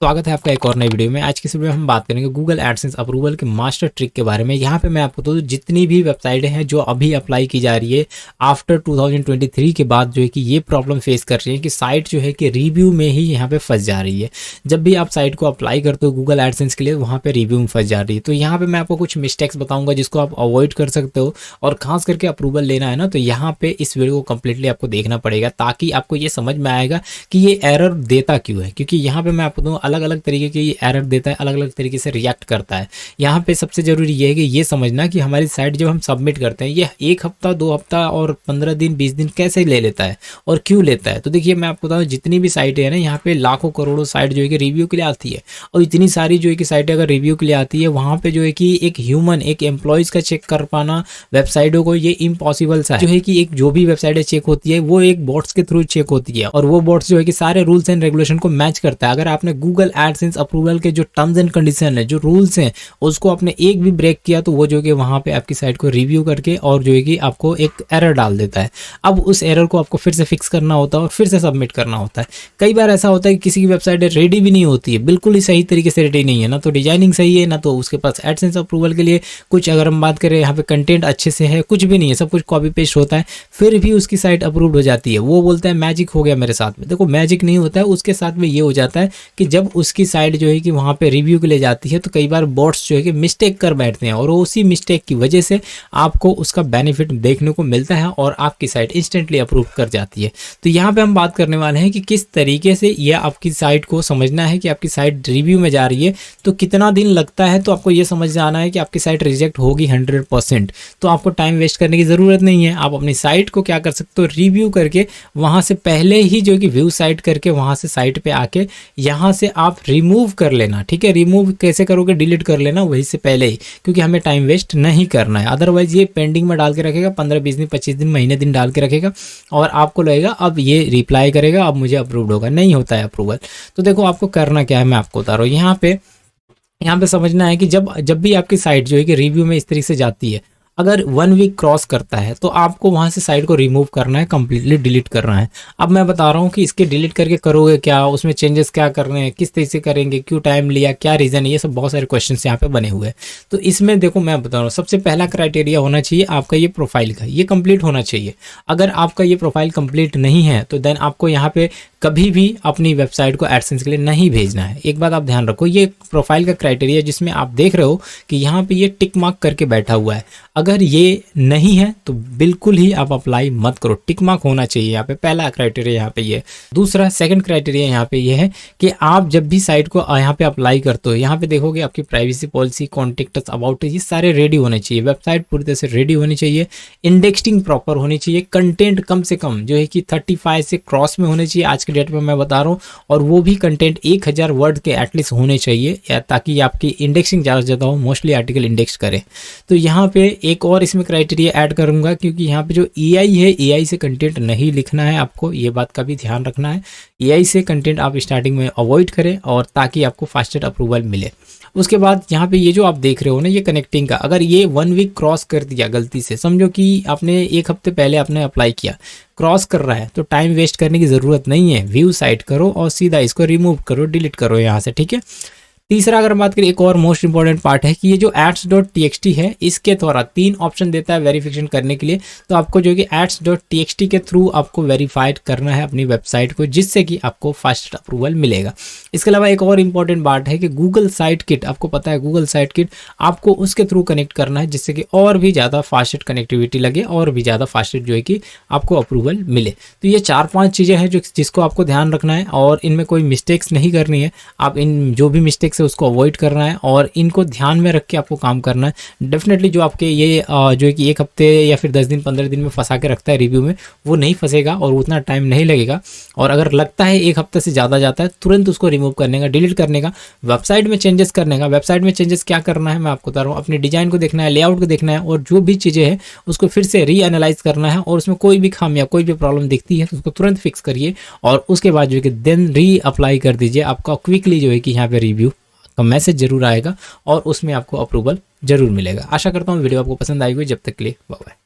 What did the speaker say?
स्वागत है आपका एक और नई वीडियो में। आज की इस वीडियो में हम बात करेंगे गूगल एडसेंस अप्रूवल के मास्टर ट्रिक के बारे में। यहाँ पे मैं आपको तो जितनी भी वेबसाइटें हैं जो अभी अप्लाई की जा रही है आफ्टर 2023 के बाद जो है कि ये प्रॉब्लम फेस कर रही है कि साइट जो है कि रिव्यू में ही यहाँ पे फंस जा रही है। जब भी आप साइट को अप्लाई करते हो गूगल एडसेंस के लिए वहाँ पे रिव्यू में फंस जा रही है। तो यहाँ पे मैं आपको कुछ मिस्टेक्स बताऊँगा जिसको आप अवॉइड कर सकते हो, और खास करके अप्रूवल लेना है ना तो यहाँ पे इस वीडियो को कम्प्लीटली आपको देखना पड़ेगा ताकि आपको ये समझ में आएगा कि ये एरर देता क्यों है। क्योंकि यहाँ पे मैं आपको दूँ अलग अलग तरीके की एरर देता है, अलग अलग तरीके से रिएक्ट करता है। यहाँ पे सबसे ज़रूरी ये है कि ये समझना कि हमारी साइट जब हम सबमिट करते हैं ये 1 हफ्ता 2 हफ्ता और 15 दिन 20 दिन कैसे ले लेता है और क्यों लेता है। तो देखिए मैं आपको बताऊँ जितनी भी साइटें हैं ना यहाँ पे लाखों करोड़ों साइट जो है कि रिव्यू के लिए आती है, और इतनी सारी जो है कि साइटें अगर रिव्यू के लिए आती है वहाँ पे जो है कि एक ह्यूमन एक एम्प्लॉयज़ का चेक कर पाना वेबसाइटों को ये इम्पॉसिबल सा है। जो है कि एक जो भी वेबसाइटें चेक होती है वो एक बॉट्स के थ्रू चेक होती है, और वो बॉट्स जो है कि सारे रूल्स एंड रेगुलेशन को मैच करता है। अगर आपने गूगल एडसेंस अप्रूवल के जो टर्म्स एंड कंडीशन है, जो रूल्स हैं, उसको आपने एक भी ब्रेक किया तो वो जो है वहाँ पे आपकी साइट को रिव्यू करके और जो है कि आपको एक एरर डाल देता है। अब उस एरर को आपको फिर से फिक्स करना होता है और फिर से सबमिट करना होता है। कई बार ऐसा होता है कि किसी की वेबसाइट रेडी भी नहीं होती है, बिल्कुल ही सही तरीके से रेडी नहीं है, ना तो डिजाइनिंग सही है ना तो उसके पास एडसेंस अप्रूवल के लिए कुछ, अगर हम बात करें यहाँ पे कंटेंट अच्छे से है, कुछ भी नहीं है, सब कुछ कॉपी पेस्ट होता है, फिर भी उसकी साइट अप्रूव्ड हो जाती है। वो बोलता है मैजिक हो गया मेरे साथ में। देखो मैजिक नहीं होता है, उसके साथ में ये हो जाता है कि जब उसकी साइट जो है कि वहाँ पे रिव्यू के लिए जाती है तो कई बार बॉट्स जो है कि मिस्टेक कर बैठते हैं, और उसी मिस्टेक की वजह से आपको उसका बेनिफिट देखने को मिलता है और आपकी साइट इंस्टेंटली अप्रूव कर जाती है। तो यहाँ पे हम बात करने वाले हैं कि किस तरीके से यह आपकी साइट को समझना है कि आपकी साइट रिव्यू में जा रही है तो कितना दिन लगता है। तो आपको ये समझ आना है कि आपकी साइट रिजेक्ट होगी 100%, तो आपको टाइम वेस्ट करने की ज़रूरत नहीं है। आप अपनी साइट को क्या कर सकते हो, रिव्यू करके वहाँ से पहले ही जो कि व्यू साइट करके वहाँ से साइट पे आके यहाँ से आप रिमूव कर लेना। ठीक है, रिमूव कैसे करोगे, डिलीट कर लेना वहीं से पहले ही, क्योंकि हमें टाइम वेस्ट नहीं करना है। अदरवाइज ये पेंडिंग में डाल के रखेगा, 15-20 दिन 25 दिन महीने दिन डाल के रखेगा और आपको लगेगा अब ये रिप्लाई करेगा, अब मुझे अप्रूव्ड होगा। नहीं होता है अप्रूवल। तो देखो आपको करना क्या है मैं आपको बता रहा हूँ। यहाँ पे समझना है कि जब भी आपकी साइट जो है कि रिव्यू में इस तरीके से जाती है, अगर 1 वीक क्रॉस करता है तो आपको वहाँ से साइट को रिमूव करना है, कंप्लीटली डिलीट करना है। अब मैं बता रहा हूँ कि इसके डिलीट करके करोगे क्या, उसमें चेंजेस क्या करने हैं, किस तरीके से करेंगे, क्यों टाइम लिया, क्या रीज़न है, ये सब बहुत सारे क्वेश्चंस यहाँ पे बने हुए हैं। तो इसमें देखो मैं बता रहा हूँ सबसे पहला क्राइटेरिया होना चाहिए आपका ये प्रोफाइल का, ये कंप्लीट होना चाहिए। अगर आपका ये प्रोफाइल कंप्लीट नहीं है तो देन आपको यहाँ पे कभी भी अपनी वेबसाइट को एडसेंस के लिए नहीं भेजना है। एक बात आप ध्यान रखो, ये प्रोफाइल का क्राइटेरिया जिसमें आप देख रहे हो कि यहाँ पे ये टिक मार्क करके बैठा हुआ है, अगर ये नहीं है तो बिल्कुल ही आप अप्लाई मत करो। टिक मार्क होना चाहिए यहाँ पे, पहला क्राइटेरिया यहाँ पे ये। दूसरा सेकंड क्राइटेरिया यहाँ पे ये है कि आप जब भी साइट को यहाँ पे अप्लाई करते हो, यहाँ पे देखोगे आपकी privacy policy, contact us, about, ये सारे रेडी होने चाहिए। वेबसाइट पूरी तरह से रेडी होनी चाहिए, इंडेक्सिंग प्रॉपर होनी चाहिए, कंटेंट कम से कम जो है कि 35 से क्रॉस में होने चाहिए आज के डेट में मैं बता रहा हूँ, और वो भी कंटेंट 1000 वर्ड के एटलीस्ट होने चाहिए ताकि आपकी इंडेक्सिंग ज़्यादा से ज़्यादा हो, मोस्टली आर्टिकल इंडेक्स करें। तो यहाँ पे एक और इसमें क्राइटेरिया ऐड करूंगा, क्योंकि यहाँ पे जो एआई है, एआई से कंटेंट नहीं लिखना है आपको, ये बात का भी ध्यान रखना है। एआई से कंटेंट आप स्टार्टिंग में अवॉइड करें और ताकि आपको फास्टेस्ट अप्रूवल मिले। उसके बाद यहाँ पे ये जो आप देख रहे हो ना ये कनेक्टिंग का, अगर ये 1 वीक क्रॉस कर दिया गलती से, समझो कि आपने 1 हफ्ते पहले आपने अप्लाई किया, क्रॉस कर रहा है तो टाइम वेस्ट करने की ज़रूरत नहीं है। व्यू साइट करो और सीधा इसको रिमूव करो, डिलीट करो यहाँ से। ठीक है। तीसरा अगर बात करें, एक और मोस्ट इंपॉर्टेंट पार्ट है कि ये जो ads.txt है इसके द्वारा 3 ऑप्शन देता है वेरिफिकेशन करने के लिए। तो आपको जो कि ads.txt के थ्रू आपको वेरीफाइड करना है अपनी वेबसाइट को, जिससे कि आपको फास्ट अप्रूवल मिलेगा। इसके अलावा एक और इंपॉर्टेंट बात है कि गूगल साइट किट, आपको पता है गूगल साइट किट आपको उसके थ्रू कनेक्ट करना है, जिससे कि और भी ज़्यादा फास्टेस्ट कनेक्टिविटी लगे और भी ज़्यादा फास्टेस्ट जो है कि आपको अप्रूवल मिले। तो ये 4-5 चीज़ें हैं जिसको आपको ध्यान रखना है और इनमें कोई मिस्टेक्स नहीं करनी है। आप इन जो भी मिस्टेक्स है उसको अवॉइड करना है और इनको ध्यान में रख के आपको काम करना है। डेफिनेटली जो आपके ये जो है कि 1 हफ्ते या फिर 10 दिन 15 दिन में फंसा के रखता है रिव्यू में, वो नहीं फंसेगा और उतना टाइम नहीं लगेगा। और अगर लगता है 1 हफ्ते से ज़्यादा जाता है, तुरंत उसको रिमूव करने का, डिलीट करने का, वेबसाइट में चेंजेस करने का। वेबसाइट में चेंजेस क्या करना है मैं आपको बता रहा हूँ, अपनी डिजाइन को देखना है, लेआउट को देखना है, और जो भी चीज़ें हैं उसको फिर से रीएनालाइज करना है, और उसमें कोई भी खामियां, कोई भी प्रॉब्लम दिखती है तो उसको तुरंत फिक्स करिए, और उसके बाद जो है कि देन री अप्लाई कर दीजिए। आपका क्विकली जो है कि यहाँ पे रिव्यू का मैसेज जरूर आएगा और उसमें आपको अप्रूवल जरूर मिलेगा। आशा करता हूँ वीडियो आपको पसंद आई होगी। जब तक के लिए बाय बाय।